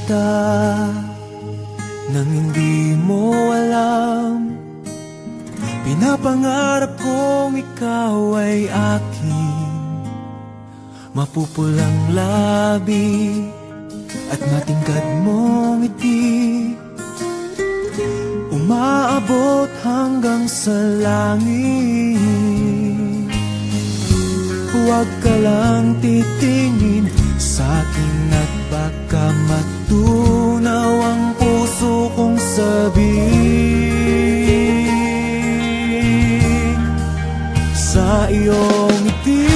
kita nang hindi mo alam. Pinapangarap kong ikaw ay akin, mapupulang labi at matingkad mong ngiti, umaabot hanggang sa langit. Huwag ka lang titingin sa'kin at baka matunaw ang puso kong sabihin. Sa iyong ngiti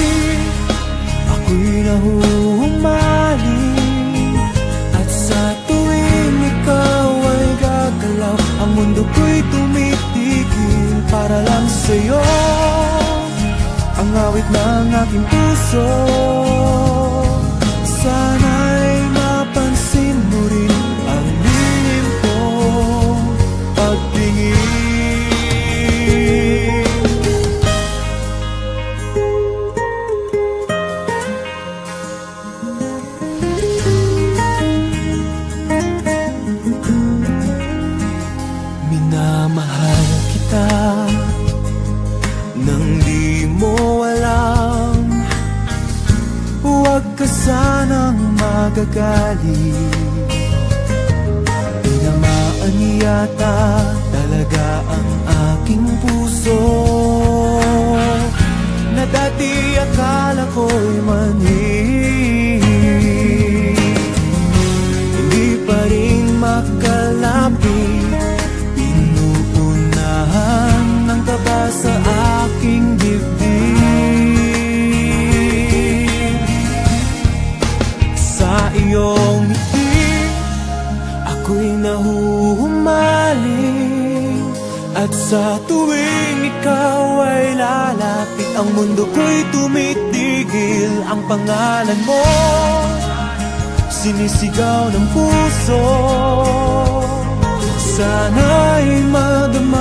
ako'y nahuhumaling, at sa tuwing ikaw ay gagalaw, ang mundo ko'y tumitigil para lang sa'yo. Ang awit ng aking puso, sana'y mapansin mo rin ang lihim kong pagtingin. Minamahal kita nang di mo alam. Huwag ka sanang magagalit, tinamaan yata talaga ang aking puso, na dati akala ko'y mani. Hindi pa rin makalapit, inuunahan ng kaba sa aking dibdib. Sa iyong ngiti ako'y nahuhumaling, at sa tuwing ikaw ay lalapit, ang mundo ko'y tumitigil. Ang pangalan mo sinisigaw ng puso, sana'y madama